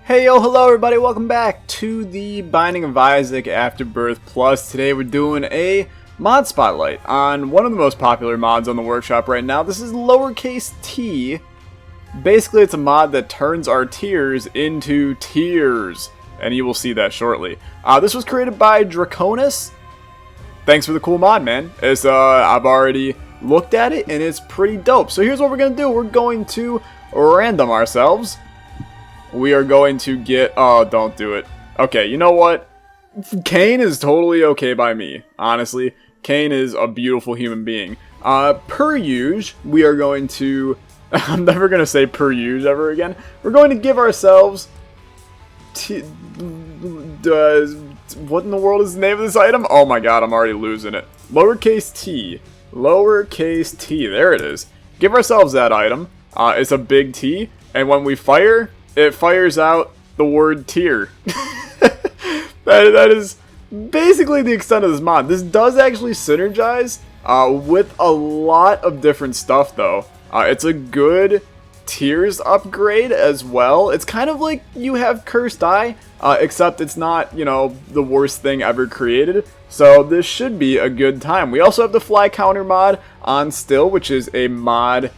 Hey yo, hello everybody, welcome back to the Binding of Isaac Afterbirth Plus. Today we're doing a mod spotlight on one of the most popular mods on the workshop right now. This is lowercase t. Basically it's a mod that turns our tears into tears, and you will see that shortly. This was created by Draconis. Thanks for the cool mod, man. I've already looked at it and it's pretty dope. So here's what we're going to do. We're going to random ourselves. We are going to get... Oh, don't do it. Okay, you know what? Kane is totally okay by me. Honestly, Kane is a beautiful human being. Per usual, we are going to... I'm never going to say per usual ever again. We're going to give ourselves... what in the world is the name of this item? Oh my god, I'm already losing it. Lowercase t. Lowercase t. There it is. Give ourselves that item. It's a big T. And when we fire... it fires out the word tier. that is basically the extent of this mod. This does actually synergize with a lot of different stuff though. It's a good tiers upgrade as well. It's kind of like you have Cursed Eye, except it's not, you know, the worst thing ever created. So this should be a good time. We also have the fly counter mod on still, which is a mod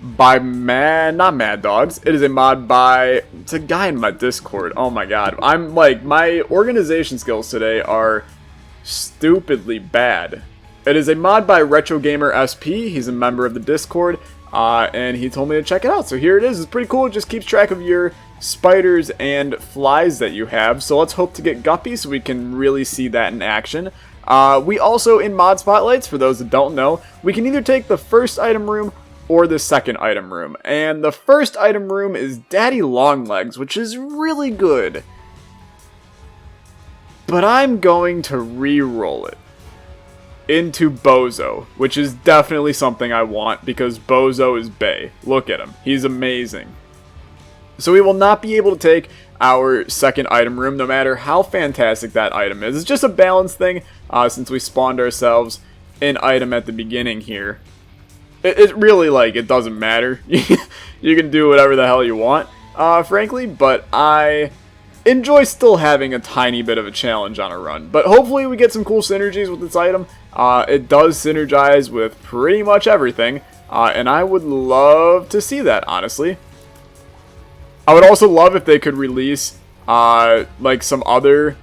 by not Mad Dogs. It is a mod by... it's a guy in my Discord. Oh my god. I'm like, my organization skills today are stupidly bad. It is a mod by Retro Gamer SP. He's a member of the Discord, and he told me to check it out. So here it is. It's pretty cool. It just keeps track of your spiders and flies that you have. So let's hope to get Guppy so we can really see that in action. We also, in mod spotlights, for those that don't know, we can either take the first item room or the second item room. And the first item room is Daddy Longlegs, which is really good. But I'm going to re-roll it into Bozo, which is definitely something I want because Bozo is bae. Look at him. He's amazing. So we will not be able to take our second item room no matter how fantastic that item is. It's just a balance thing since we spawned ourselves an item at the beginning here. It really, like, it doesn't matter. You can do whatever the hell you want, frankly, but I enjoy still having a tiny bit of a challenge on a run. But hopefully we get some cool synergies with this item. It does synergize with pretty much everything, and I would love to see that, honestly. I would also love if they could release, like, some other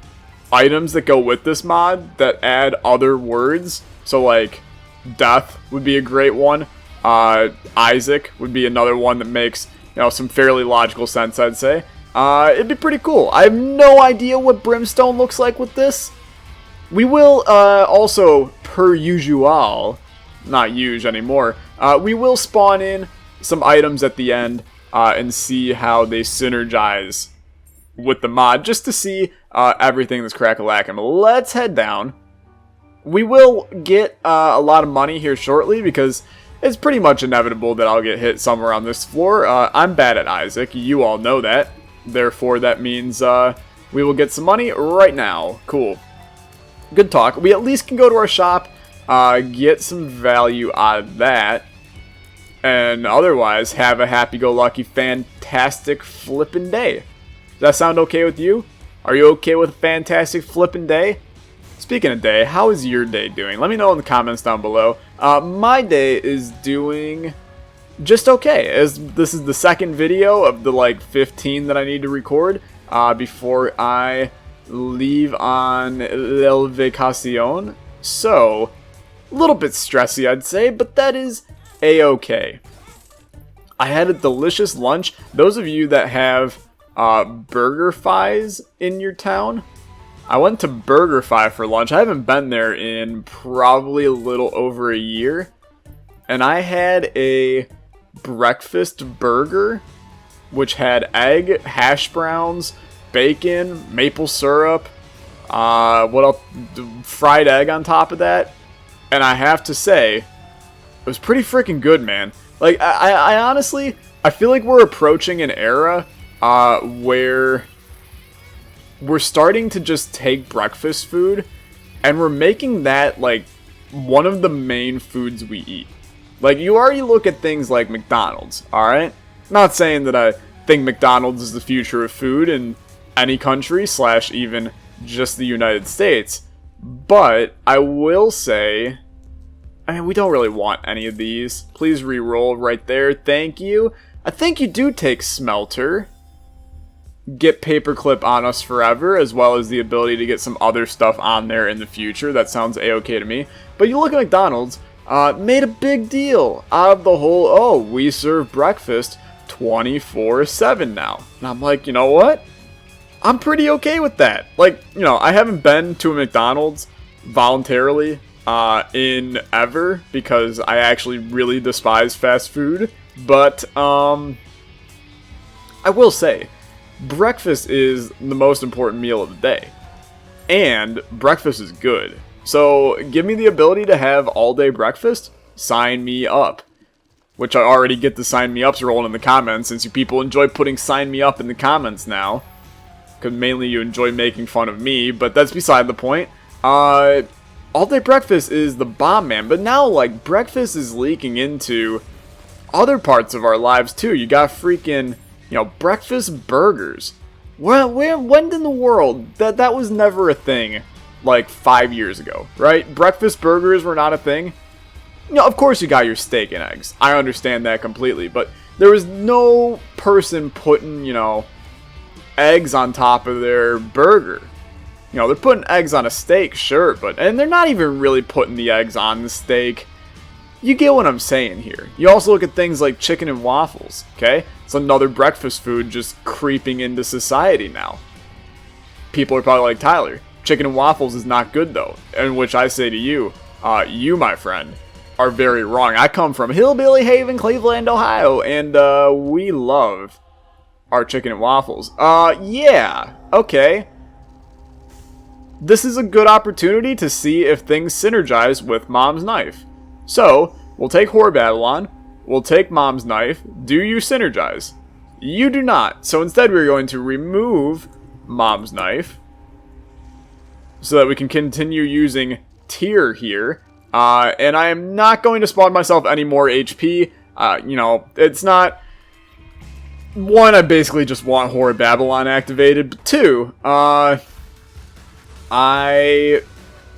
items that go with this mod that add other words. So, like... Death would be a great one. Isaac would be another one that makes, you know, some fairly logical sense, I'd say. It'd be pretty cool. I have no idea what Brimstone looks like with this. We will also, per usual, not use anymore, we will spawn in some items at the end and see how they synergize with the mod, just to see everything that's crack-a-lackin'. Let's head down. We will get a lot of money here shortly because it's pretty much inevitable that I'll get hit somewhere on this floor. I'm bad at Isaac. You all know that. Therefore, that means we will get some money right now. Cool. Good talk. We at least can go to our shop, get some value out of that, and otherwise have a happy-go-lucky, fantastic flippin' day. Does that sound okay with you? Are you okay with a fantastic flippin' day? Speaking of day, how is your day doing? Let me know in the comments down below. My day is doing just okay, as this is the second video of the like 15 that I need to record before I leave on El Vacacion. So, a little bit stressy I'd say, but that is a-okay. I had a delicious lunch. Those of you that have BurgerFis in your town, I went to BurgerFi for lunch. I haven't been there in probably a little over a year. And I had a breakfast burger, which had egg, hash browns, bacon, maple syrup, what else? Fried egg on top of that. And I have to say, it was pretty freaking good, man. Like, I honestly, I feel like we're approaching an era where we're starting to just take breakfast food and we're making that like one of the main foods we eat. Like, you already look at things like McDonald's, alright? Not saying that think McDonald's is the future of food in any country / even just the United States. But I will say, I mean, we don't really want any of these. Please re-roll right there. Thank you. I think you do take Smelter. Get Paperclip on us forever, as well as the ability to get some other stuff on there in the future. That sounds a-okay to me. But you look at McDonald's, made a big deal out of the whole, oh, we serve breakfast 24/7 now. And I'm like, you know what? I'm pretty okay with that. Like, you know, I haven't been to a McDonald's voluntarily in ever, because I actually really despise fast food. But, I will say, breakfast is the most important meal of the day. And breakfast is good. So, give me the ability to have all-day breakfast, sign me up. Which I already get the sign me ups rolling in the comments, since you people enjoy putting sign me up in the comments now. Because mainly you enjoy making fun of me, but that's beside the point. All-day breakfast is the bomb, man. But now, like, breakfast is leaking into other parts of our lives, too. You got freaking, you know, breakfast burgers. When in the world? That was never a thing, like, 5 years ago, right? Breakfast burgers were not a thing. You know, of course you got your steak and eggs. I understand that completely. But there was no person putting, you know, eggs on top of their burger. You know, they're putting eggs on a steak, sure, and they're not even really putting the eggs on the steak. You get what I'm saying here. You also look at things like chicken and waffles, okay? It's another breakfast food just creeping into society now. People are probably like, Tyler, chicken and waffles is not good though. In which I say to you, you, my friend, are very wrong. I come from Hillbilly Haven, Cleveland, Ohio, and we love our chicken and waffles. Yeah, okay. This is a good opportunity to see if things synergize with Mom's Knife. So, we'll take Whore Babylon, we'll take Mom's Knife. Do you synergize? You do not. So instead we're going to remove Mom's Knife, so that we can continue using Tier here. And I am not going to spawn myself any more HP. You know, it's not... One, I basically just want Whore Babylon activated. But two, I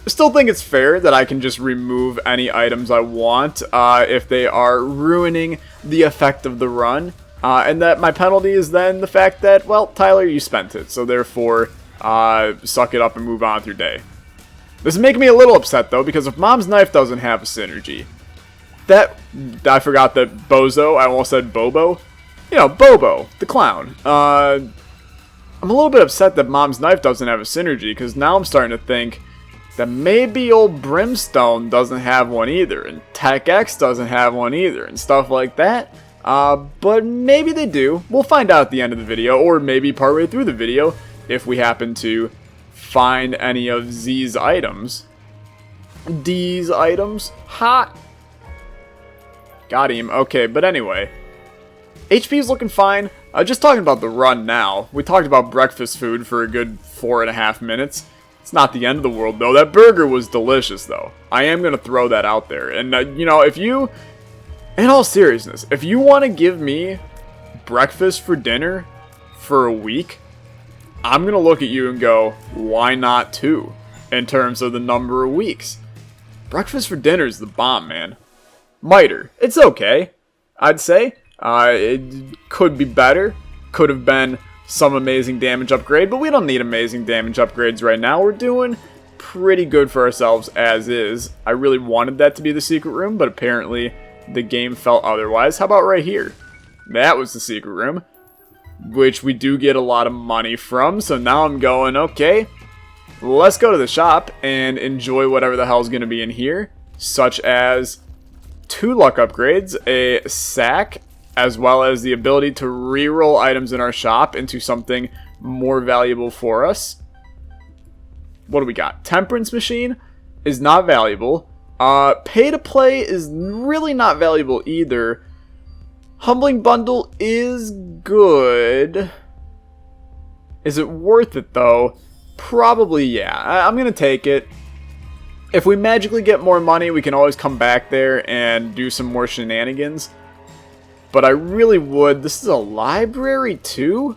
still think it's fair that I can just remove any items I want if they are ruining the effect of the run. And that my penalty is then the fact that, well, Tyler, you spent it. So therefore, suck it up and move on with your day. This is making me a little upset, though, because if Mom's Knife doesn't have a synergy, I forgot that Bozo, I almost said Bobo. You know, Bobo, the clown. I'm a little bit upset that Mom's Knife doesn't have a synergy, because now I'm starting to think that maybe old Brimstone doesn't have one either, and Tech X doesn't have one either, and stuff like that. But maybe they do. We'll find out at the end of the video, or maybe partway through the video, if we happen to find any of Z's items. D's items? Hot! Got him. Okay, but anyway. HP is looking fine. Just talking about the run now. We talked about breakfast food for a good 4.5 minutes. It's not the end of the world, though. That burger was delicious, though. I am going to throw that out there. And, you know, if you... In all seriousness, if you want to give me breakfast for dinner for a week, I'm going to look at you and go, why not 2? In terms of the number of weeks. Breakfast for dinner is the bomb, man. Miter. It's okay, I'd say. It could be better. Could have been some amazing damage upgrade, but we don't need amazing damage upgrades right now. We're doing pretty good for ourselves as is. I really wanted that to be the secret room, but apparently the game felt otherwise. How about right here? That was the secret room, which we do get a lot of money from. So now I'm going, okay, let's go to the shop and enjoy whatever the hell's going to be in here, such as 2 luck upgrades, a sack, as well as the ability to reroll items in our shop into something more valuable for us. What do we got? Temperance Machine is not valuable. Pay to Play is really not valuable either. Humbling Bundle is good. Is it worth it, though? Probably, yeah. I'm going to take it. If we magically get more money, we can always come back there and do some more shenanigans. but I really would. This is a library too?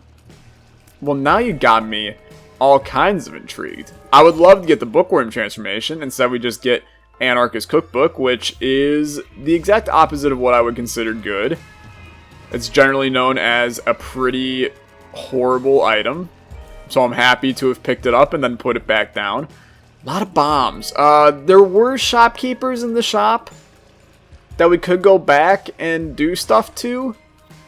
Well, now you got me all kinds of intrigued. I would love to get the bookworm transformation. Instead, we just get Anarchist Cookbook, which is the exact opposite of what I would consider good. It's generally known as a pretty horrible item. So I'm happy to have picked it up and then put it back down. A lot of bombs. There were shopkeepers in the shop that we could go back and do stuff to.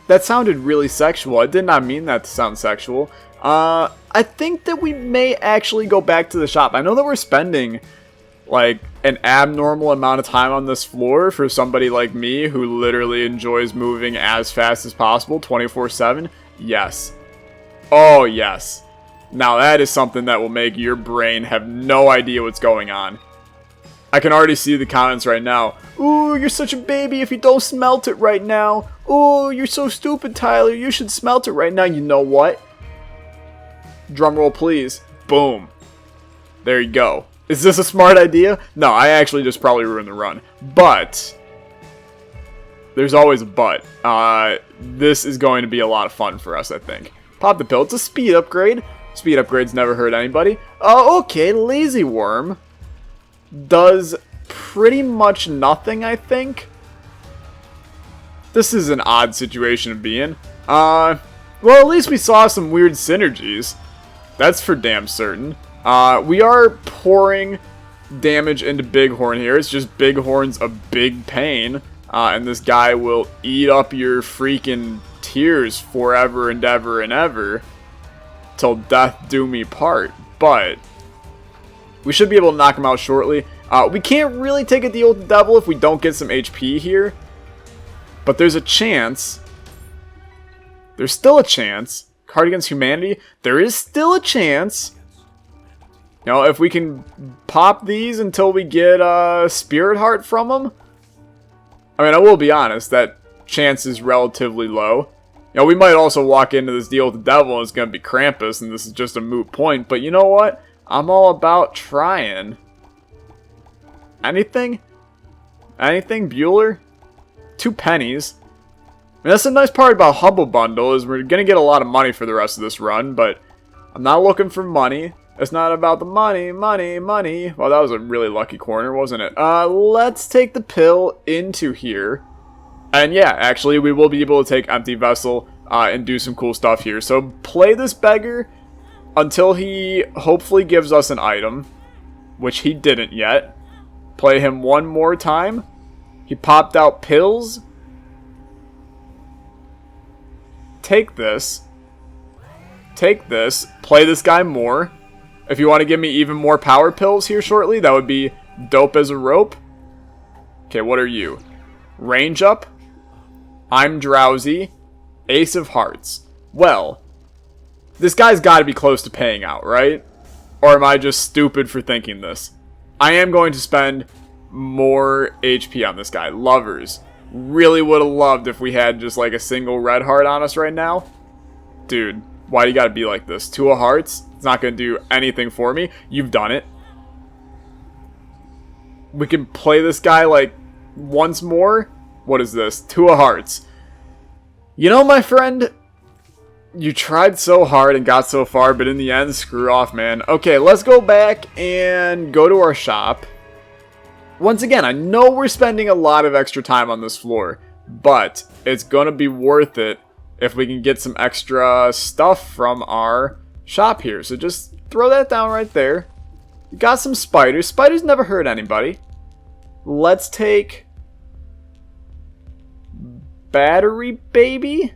That sounded really sexual. I did not mean that to sound sexual. I think that we may actually go back to the shop. I know that we're spending like an abnormal amount of time on this floor for somebody like me who literally enjoys moving as fast as possible 24/7. Yes. Oh, yes. Now that is something that will make your brain have no idea what's going on. I can already see the comments right now. Ooh, you're such a baby if you don't smelt it right now. Ooh, you're so stupid, Tyler. You should smelt it right now. You know what? Drumroll, please. Boom. There you go. Is this a smart idea? No, I actually just probably ruined the run. But there's always a but. This is going to be a lot of fun for us, I think. Pop the pill. It's a speed upgrade. Speed upgrades never hurt anybody. Oh, okay. Lazy Worm does pretty much nothing, I think. This is an odd situation to be in. Well, at least we saw some weird synergies. That's for damn certain. We are pouring damage into Bighorn here. It's just Bighorn's a big pain. And this guy will eat up your freaking tears forever and ever and ever. Till death do me part. But we should be able to knock him out shortly. We can't really take a deal with the devil if we don't get some HP here. But there's a chance. There's still a chance. Card against humanity. There is still a chance. You know, if we can pop these until we get a Spirit Heart from them. I mean, I will be honest. That chance is relatively low. You know, we might also walk into this deal with the devil and it's going to be Krampus and this is just a moot point. But you know what? I'm all about trying. Anything? Anything, Bueller? 2 pennies. I mean, that's the nice part about Humble Bundle is we're going to get a lot of money for the rest of this run. But I'm not looking for money. It's not about the money, money, money. Well, that was a really lucky corner, wasn't it? Let's take the pill into here. And yeah, actually, we will be able to take Empty Vessel and do some cool stuff here. So play this beggar until he hopefully gives us an item, which he didn't yet. Play him one more time. He popped out pills. Take this. Take this. Play this guy more. If you want to give me even more power pills here shortly, that would be dope as a rope. Okay, what are you? Range up. I'm drowsy. Ace of Hearts. Well, this guy's got to be close to paying out, right? Or am I just stupid for thinking this? I am going to spend more HP on this guy. Lovers. Really would have loved if we had just like a single red heart on us right now. Dude, why do you got to be like this? 2 of hearts? It's not going to do anything for me. You've done it. We can play this guy like once more. What is this? 2 of hearts. You know, my friend, you tried so hard and got so far, but in the end, screw off, man. Okay, let's go back and go to our shop. Once again, I know we're spending a lot of extra time on this floor, but it's going to be worth it if we can get some extra stuff from our shop here. So just throw that down right there. You got some spiders. Spiders never hurt anybody. Let's take Battery Baby?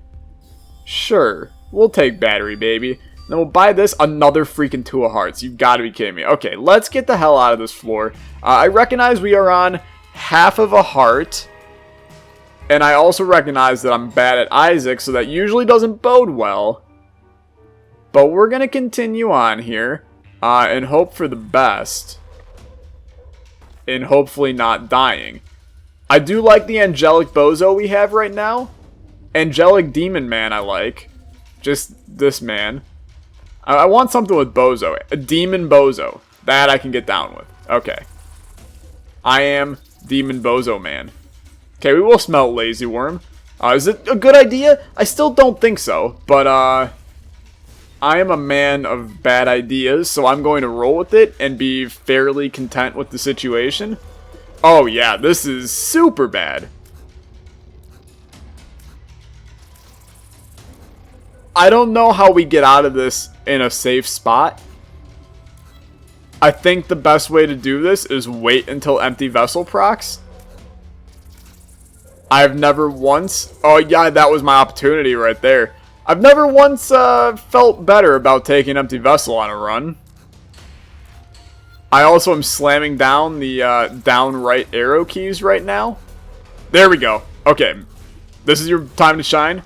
Sure, we'll take Battery Baby. Then we'll buy this, another freaking 2 of hearts. You've got to be kidding me. Okay, let's get the hell out of this floor. I recognize we are on half of a heart. And I also recognize that I'm bad at Isaac, so that usually doesn't bode well. But we're going to continue on here and hope for the best. And hopefully not dying. I do like the Angelic Bozo we have right now. Angelic Demon Man I like. Just this man. I want something with Bozo. A Demon Bozo. That I can get down with. Okay. I am Demon Bozo Man. Okay, we will smelt Lazy Worm. Is it a good idea? I still don't think so, but I am a man of bad ideas, so I'm going to roll with it and be fairly content with the situation. Oh yeah, this is super bad. I don't know how we get out of this in a safe spot. I think the best way to do this is wait until empty vessel procs. I've never once... Oh yeah, that was my opportunity right there. I've never once felt better about taking empty vessel on a run. I also am slamming down the down right arrow keys right now. There we go. Okay, this is your time to shine.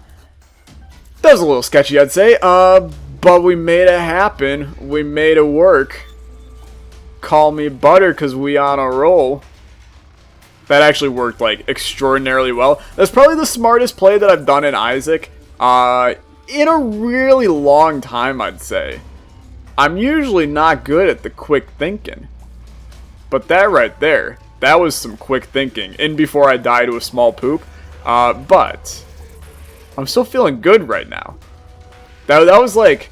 That was a little sketchy, I'd say. But we made it happen. We made it work. Call me butter, cause we on a roll. That actually worked like extraordinarily well. That's probably the smartest play that I've done in Isaac in a really long time, I'd say. I'm usually not good at the quick thinking. But that right there, that was some quick thinking. In before I die to a small poop. But I'm still feeling good right now. That was like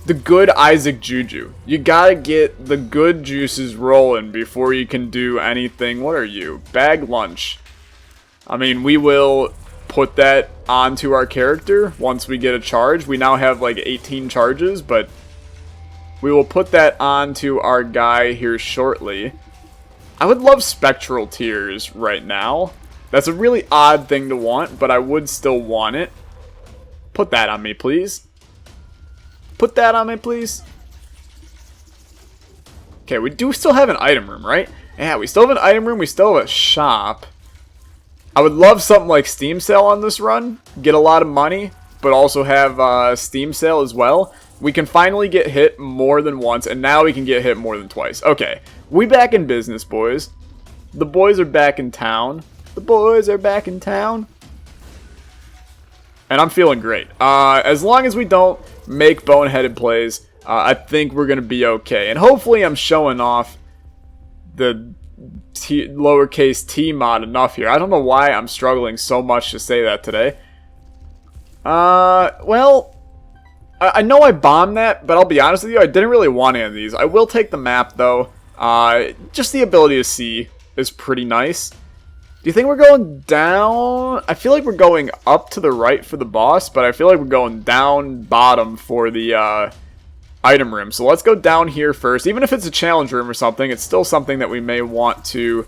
the good Isaac juju. You gotta get the good juices rolling before you can do anything. What are you? Bag lunch. I mean, we will put that onto our character once we get a charge. We now have like 18 charges, but we will put that onto our guy here shortly. I would love spectral tears right now. That's a really odd thing to want, but I would still want it. Put that on me, please. Put that on me, please. Okay, we do still have an item room, right? Yeah, we still have an item room. We still have a shop. I would love something like Steam Sale on this run. Get a lot of money, but also have Steam Sale as well. We can finally get hit more than once, and now we can get hit more than twice. Okay, we back in business, boys. The boys are back in town. The boys are back in town. And I'm feeling great. As long as we don't make boneheaded plays, I think we're going to be okay. And hopefully I'm showing off the lowercase t mod enough here. I don't know why I'm struggling so much to say that today. Well, I know I bombed that, but I'll be honest with you, I didn't really want any of these. I will take the map, though. Just the ability to see is pretty nice. Do you think we're going down? I feel like we're going up to the right for the boss, but I feel like we're going down bottom for the item room. So let's go down here first. Even if it's a challenge room or something, it's still something that we may want to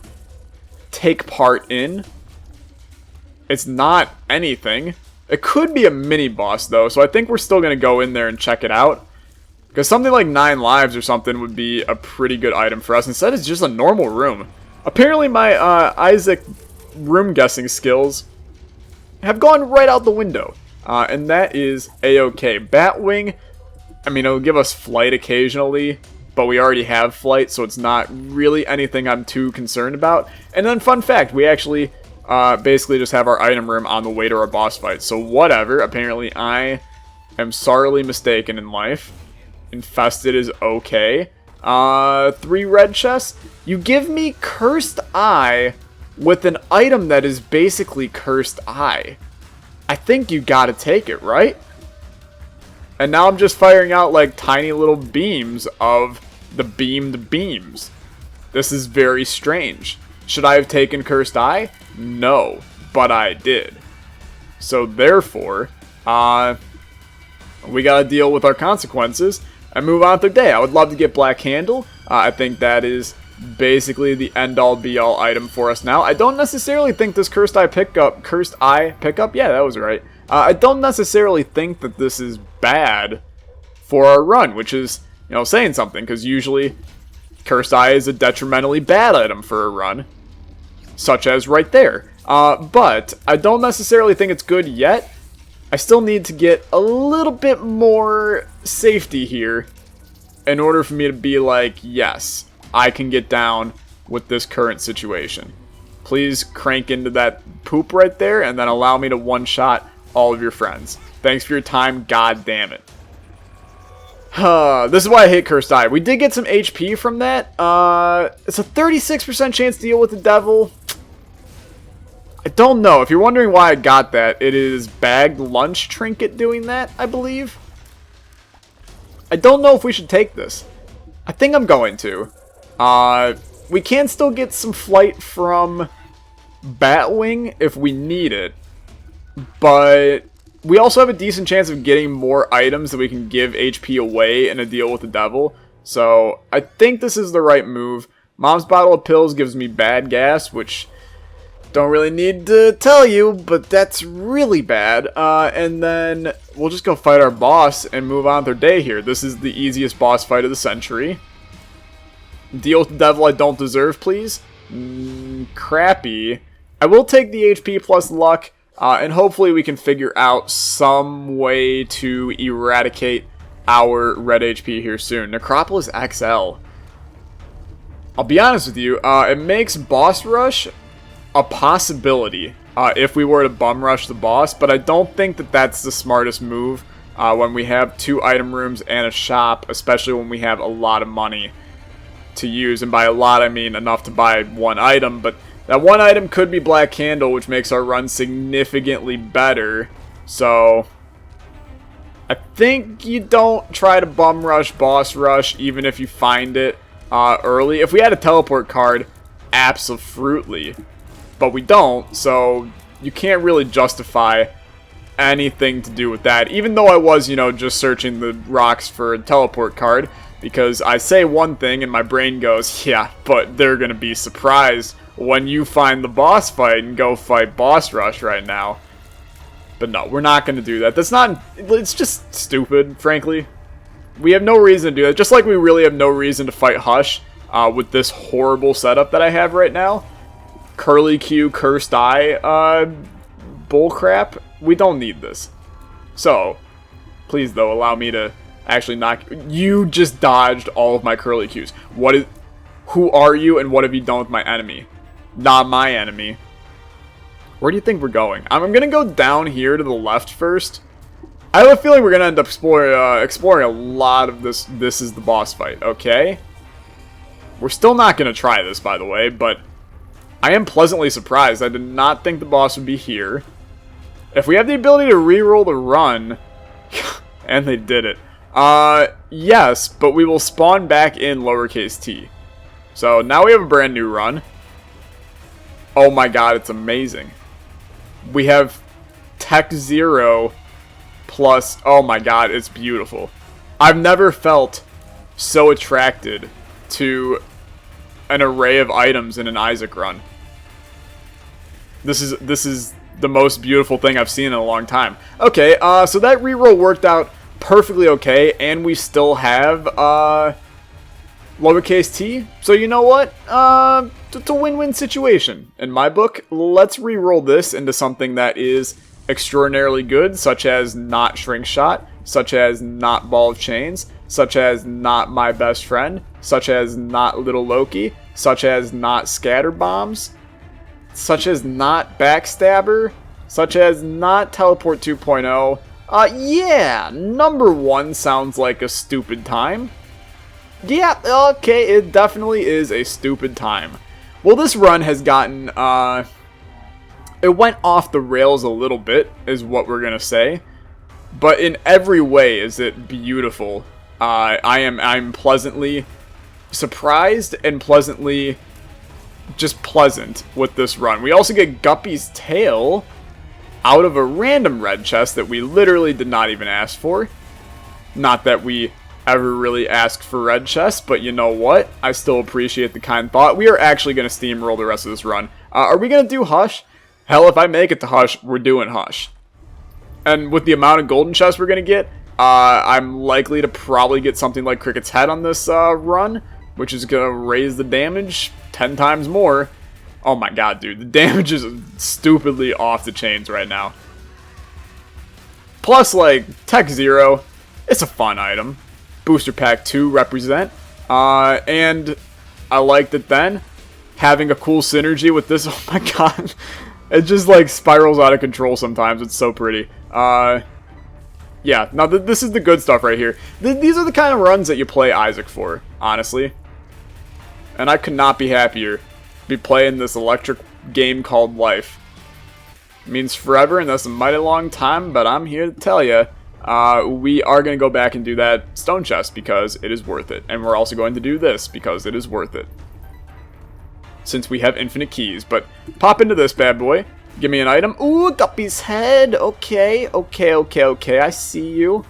take part in. It's not anything. It could be a mini boss, though, so I think we're still going to go in there and check it out. Because something like 9 lives or something would be a pretty good item for us. Instead, it's just a normal room. Apparently, my Isaac room guessing skills have gone right out the window. And that is a-okay. Batwing, I mean, it'll give us flight occasionally, but we already have flight, so it's not really anything I'm too concerned about. And then, fun fact, we actually basically just have our item room on the way to our boss fight. So whatever, apparently I am sorely mistaken in life. Infested is okay. 3 red chests. You give me Cursed Eye with an item that is basically Cursed Eye. I think you gotta take it, right? And now I'm just firing out like tiny little beams of the beamed beams. This is very strange. Should I have taken Cursed Eye? No, but I did. So therefore, we gotta deal with our consequences and move on with the day. I would love to get Black Handle. I think that is basically the end-all be-all item for us now. I don't necessarily think this Cursed Eye pickup, yeah, that was right. I don't necessarily think that this is bad for our run, which is, you know, saying something, because usually Cursed Eye is a detrimentally bad item for a run, such as right there. But I don't necessarily think it's good yet. I still need to get a little bit more safety here in order for me to be like, yes, I can get down with this current situation. Please crank into that poop right there and then allow me to one-shot all of your friends. Thanks for your time, god damn it. This is why I hate Cursed Eye. We did get some HP from that. It's a 36% chance to deal with the devil. I don't know. If you're wondering why I got that, it is bagged lunch trinket doing that, I believe. I don't know if we should take this. I think I'm going to. We can still get some flight from Batwing if we need it. But we also have a decent chance of getting more items that we can give HP away in a deal with the devil. So I think this is the right move. Mom's bottle of pills gives me bad gas, which don't really need to tell you, but that's really bad. And then we'll just go fight our boss and move on with our day here. This is the easiest boss fight of the century. Deal with the devil I don't deserve, please. Crappy. I will take the HP plus luck, and hopefully we can figure out some way to eradicate our red HP here soon. Necropolis XL. I'll be honest with you, it makes boss rush a possibility if we were to bum rush the boss, but I don't think that that's the smartest move when we have 2 item rooms and a shop, especially when we have a lot of money to use. And by a lot, I mean enough to buy 1 item, but that 1 item could be Black Candle, which makes our run significantly better. So I think you don't try to bum rush, boss rush, even if you find it early. If we had a teleport card, absolutely. But we don't, so you can't really justify anything to do with that. Even though I was, just searching the rocks for a teleport card, because I say one thing and my brain goes, yeah, but they're going to be surprised when you find the boss fight and go fight boss rush right now. But no, we're not going to do that. That's not, it's just stupid, frankly. We have no reason to do that. Just like we really have no reason to fight Hush with this horrible setup that I have right now. Curly Q, Cursed Eye, bullcrap. We don't need this. So, please though, allow me to actually knock. You just dodged all of my Curly Qs. Who are you and what have you done with my enemy? Not my enemy. Where do you think we're going? I'm gonna go down here to the left first. I have a feeling we're gonna end up exploring a lot of this. This is the boss fight, okay? We're still not gonna try this, by the way, but I am pleasantly surprised. I did not think the boss would be here. If we have the ability to reroll the run, and they did it. Yes, but we will spawn back in lowercase t. So now we have a brand new run. Oh my god, it's amazing. We have Tech 0 plus, oh my god, it's beautiful. I've never felt so attracted to an array of items in an Isaac run. This is the most beautiful thing I've seen in a long time. Okay, so that reroll worked out perfectly okay, and we still have lowercase t. So you know what? It's a win-win situation in my book. Let's reroll this into something that is extraordinarily good, such as not Shrink Shot, such as not Ball of Chains, such as not My Best Friend, such as not Little Loki, such as not Scatter Bombs, such as not Backstabber, such as not Teleport 2.0. Yeah, number 1 sounds like a stupid time. Yeah, okay, it definitely is a stupid time. Well, this run has gotten, it went off the rails a little bit, is what we're gonna say. But in every way is it beautiful. I'm pleasantly surprised and pleasantly just pleasant with this run. We also get Guppy's tail out of a random red chest that we literally did not even ask for. Not that we ever really asked for red chests, but you know what? I still appreciate the kind thought. We are actually going to steamroll the rest of this run. Are we going to do Hush? Hell, if I make it to Hush, we're doing Hush. And with the amount of golden chests we're going to get, I'm likely to probably get something like Cricket's Head on this run, which is going to raise the damage 10 times more. Oh my god, dude. The damage is stupidly off the chains right now. Plus, like, Tech 0, it's a fun item. Booster Pack 2 represent. And I liked it then. Having a cool synergy with this, oh my god. It just, like, spirals out of control sometimes. It's so pretty. Yeah, now this is the good stuff right here. These are the kind of runs that you play Isaac for, honestly. And I could not be happier to be playing this electric game called life. It means forever, and that's a mighty long time, but I'm here to tell you, we are going to go back and do that stone chest because it is worth it. And we're also going to do this because it is worth it. Since we have infinite keys. But pop into this bad boy. Give me an item. Ooh, Guppy's head. Okay, I see you.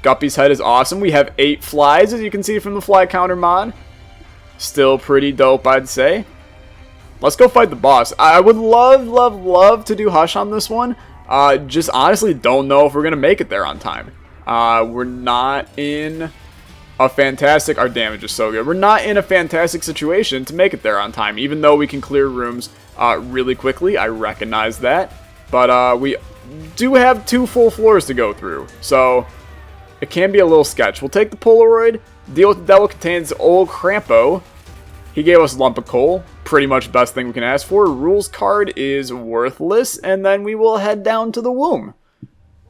Guppy's head is awesome. We have 8 flies, as you can see from the fly counter mod. Still pretty dope, I'd say. Let's go fight the boss. I would love to do Hush on this one. Just honestly don't know if we're going to make it there on time. We're not in a fantastic... Our damage is so good. We're not in a fantastic situation to make it there on time. Even though we can clear rooms really quickly. I recognize that. But we do have 2 full floors to go through. So it can be a little sketch. We'll take the Polaroid. Deal with the devil contains old Crampo. He gave us a lump of coal. Pretty much best thing we can ask for. Rules card is worthless. And then we will head down to the womb.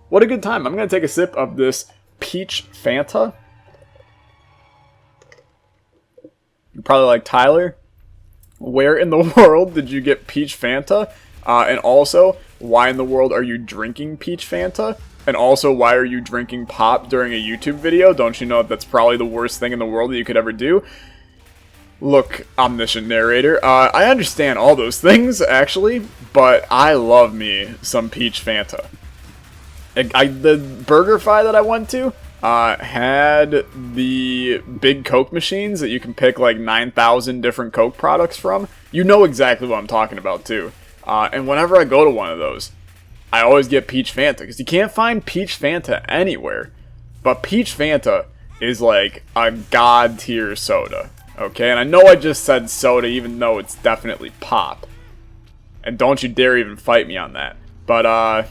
What a good time. I'm going to take a sip of this peach Fanta. You're probably like, Tyler, where in the world did you get peach Fanta? And also, why in the world are you drinking peach Fanta? And also, why are you drinking pop during a YouTube video? Don't you know that's probably the worst thing in the world that you could ever do? Look, omniscient narrator, I understand all those things, actually, but I love me some peach Fanta. The BurgerFi that I went to had the big Coke machines that you can pick like 9,000 different Coke products from. You know exactly what I'm talking about, too. And whenever I go to one of those, I always get peach Fanta, because you can't find peach Fanta anywhere. But peach Fanta is like a god tier soda. Okay, and I know I just said soda even though it's definitely pop. And don't you dare even fight me on that. But,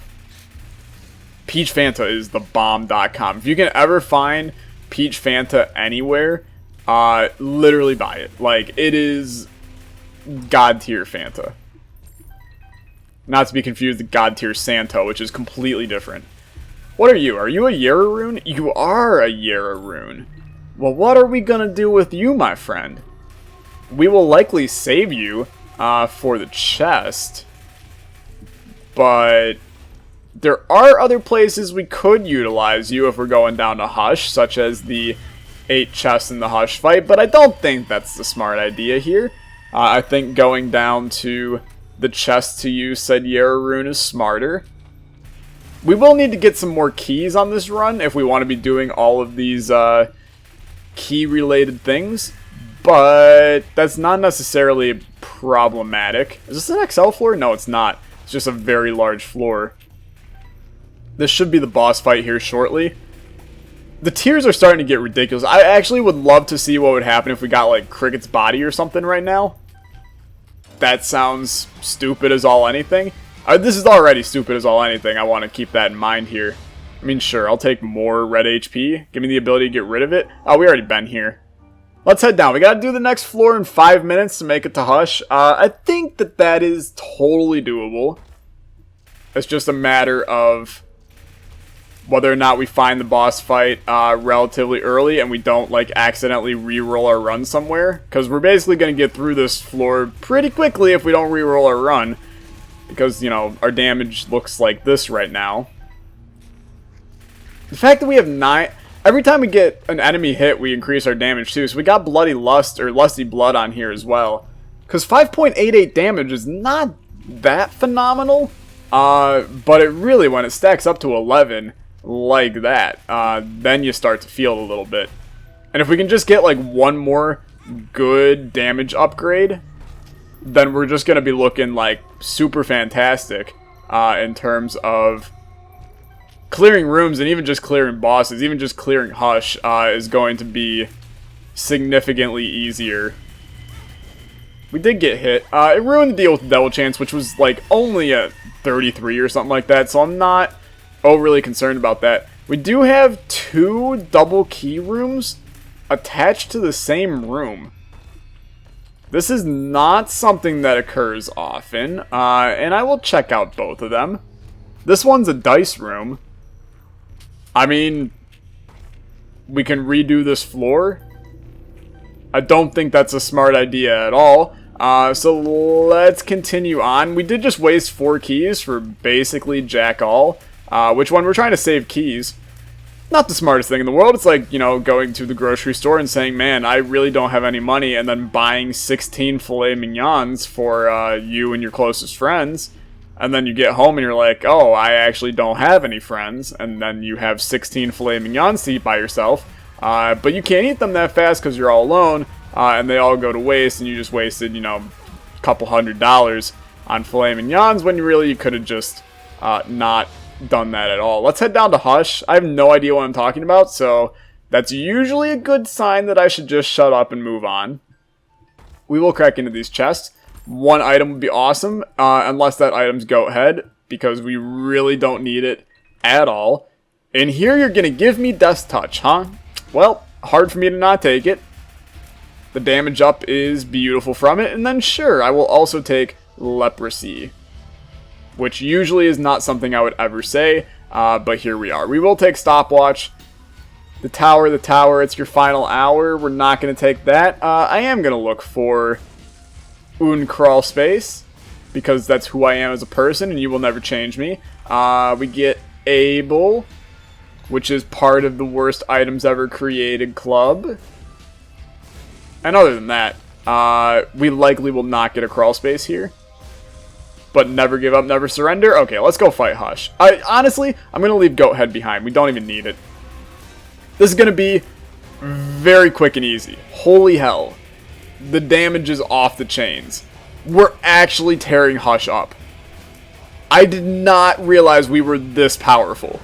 Peach Fanta is the bomb.com. If you can ever find Peach Fanta anywhere, literally buy it. Like, it is god tier Fanta. Not to be confused with god tier Santo, which is completely different. What are you? Are you a Yararoon? You are a Yararoon. Well, what are we gonna do with you, my friend? We will likely save you for the chest. But there are other places we could utilize you if we're going down to Hush, such as the 8 chests in the Hush fight. But I don't think that's the smart idea here. I think going down to the chest to use said Yararoon is smarter. We will need to get some more keys on this run if we want to be doing all of these key-related things, but that's not necessarily problematic. Is this an XL floor? No, it's not. It's just a very large floor. This should be the boss fight here shortly. The tiers are starting to get ridiculous. I actually would love to see what would happen if we got, like, Cricket's body or something right now. That sounds stupid as all anything. This is already stupid as all anything. I want to keep that in mind here. I mean, sure, I'll take more red HP. Give me the ability to get rid of it. Oh, we already been here. Let's head down. We gotta do the next floor in 5 minutes to make it to Hush. I think that is totally doable. It's just a matter of whether or not we find the boss fight relatively early and we don't, like, accidentally re-roll our run somewhere. Because we're basically gonna get through this floor pretty quickly if we don't re-roll our run. Because, you know, our damage looks like this right now. The fact that we have 9... Every time we get an enemy hit, we increase our damage too. So we got Bloody Lust, or Lusty Blood on here as well. Because 5.88 damage is not that phenomenal. But it really, when it stacks up to 11, like that, then you start to feel it a little bit. And if we can just get like one more good damage upgrade, then we're just going to be looking like super fantastic in terms of clearing rooms and even just clearing bosses. Even just clearing Hush is going to be significantly easier. We did get hit. It ruined the deal with the Devil Chance, which was like only a 33 or something like that, so I'm not overly concerned about that. We do have 2 double key rooms attached to the same room. This is not something that occurs often, and I will check out both of them. This one's a dice room. I mean, we can redo this floor. I don't think that's a smart idea at all. So let's continue on. We did just waste 4 keys for basically jack all, which one we're trying to save keys. Not the smartest thing in the world. It's like, you know, going to the grocery store and saying, man, I really don't have any money, and then buying 16 filet mignons for you and your closest friends. And then you get home and you're like, oh, I actually don't have any friends. And then you have 16 filet mignons to eat by yourself. But you can't eat them that fast because you're all alone. And they all go to waste, and you just wasted, you know, a couple $100 on filet mignons when you could have just not done that at all. Let's head down to Hush. I have no idea what I'm talking about, so that's usually a good sign that I should just shut up and move on. We will crack into these chests. 1 item would be awesome, unless that item's goat head, because we really don't need it at all. And here you're going to give me Death Touch, huh? Well, hard for me to not take it. The damage up is beautiful from it, and then sure, I will also take Leprosy, which usually is not something I would ever say, but here we are. We will take Stopwatch. The tower, it's your final hour. We're not going to take that. I am going to look for Crawl Space, because that's who I am as a person, and you will never change me. We get Able, which is part of the worst items ever created club. And other than that, we likely will not get a Crawl Space here. But never give up, never surrender. Okay, let's go fight Hush. Honestly, I'm going to leave Goat Head behind. We don't even need it. This is going to be very quick and easy. Holy hell. The damage is off the chains. We're actually tearing Hush up. I did not realize we were this powerful.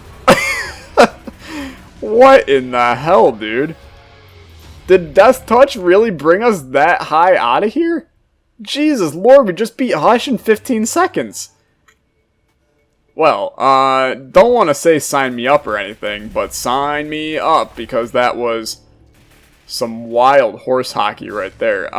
What in the hell, dude? Did Death Touch really bring us that high out of here? Jesus Lord, we just beat Hush in 15 seconds. Well, don't want to say sign me up or anything, but sign me up, because that was some wild horse hockey right there.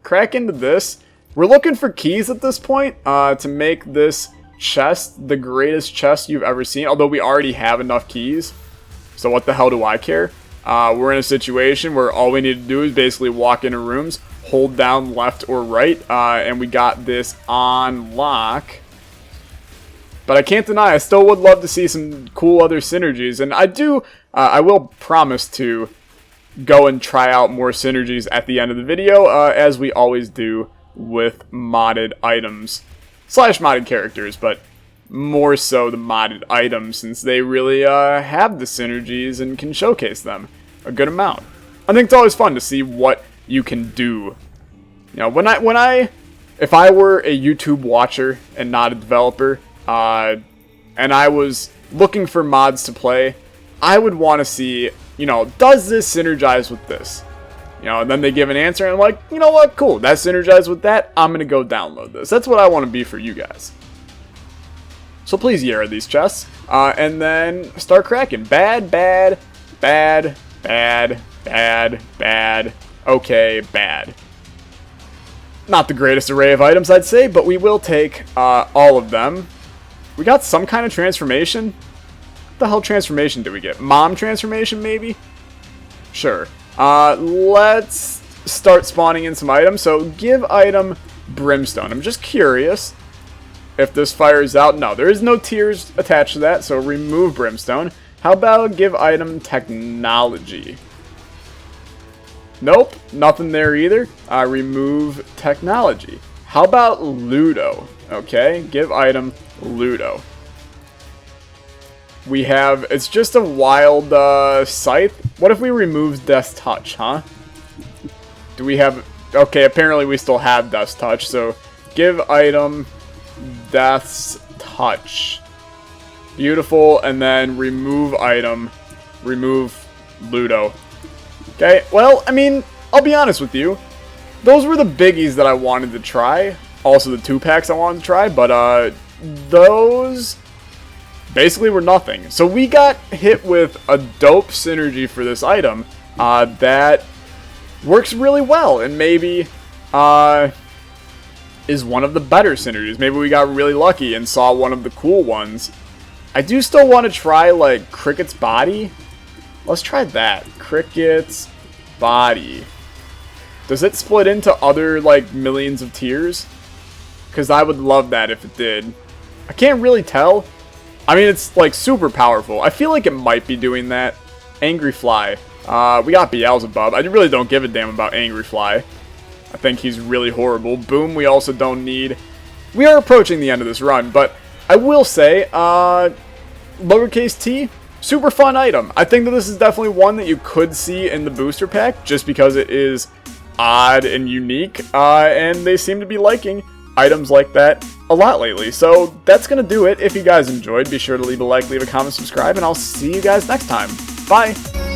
Crack into this. We're looking for keys at this point, to make this chest the greatest chest you've ever seen, although we already have enough keys. So what the hell do I care? We're in a situation where all we need to do is basically walk into rooms, hold down left or right, and we got this on lock. But I can't deny, I still would love to see some cool other synergies, and I will promise to go and try out more synergies at the end of the video, as we always do with modded items / modded characters, but more so the modded items, since they really have the synergies and can showcase them a good amount. I think it's always fun to see what you can do. You know, if I were a YouTube watcher and not a developer, and I was looking for mods to play, I would want to see, you know, does this synergize with this? You know, and then they give an answer, and I'm like, you know what, cool, that synergizes with that, I'm going to go download this. That's what I want to be for you guys. So please Yara these chests, and then start cracking. Bad, bad, bad, bad, bad, bad, okay, bad. Not the greatest array of items, I'd say, but we will take all of them. We got some kind of transformation. What the hell transformation did we get? Mom transformation, maybe? Sure. Let's start spawning in some items. So give item Brimstone. I'm just curious if this fires out. No, there is no tears attached to that, so remove Brimstone. How about give item Technology? Nope, nothing there either. Remove Technology. How about Ludo? Okay, give item Ludo. We have, it's just a wild scythe. What if we remove Death Touch, huh? Do we have, okay, apparently we still have Death Touch, so give item Death's Touch. Beautiful, and then remove item, remove Ludo. Okay, well, I mean, I'll be honest with you. Those were the biggies that I wanted to try. Also the 2-packs I wanted to try, but those basically were nothing. So we got hit with a dope synergy for this item that works really well, and maybe is one of the better synergies. Maybe we got really lucky and saw one of the cool ones. I do still want to try, like, Cricket's Body. Let's try that. Cricket's Body. Does it split into other, like, millions of tiers? Because I would love that if it did. I can't really tell. I mean, it's, like, super powerful. I feel like it might be doing that. Angry Fly. We got Beelzebub. I really don't give a damn about Angry Fly. I think he's really horrible. Boom, we also don't need. We are approaching the end of this run, but I will say, lowercase t, super fun item. I think that this is definitely one that you could see in the booster pack, just because it is odd and unique, and they seem to be liking items like that a lot lately. So that's going to do it. If you guys enjoyed, be sure to leave a like, leave a comment, subscribe, and I'll see you guys next time. Bye!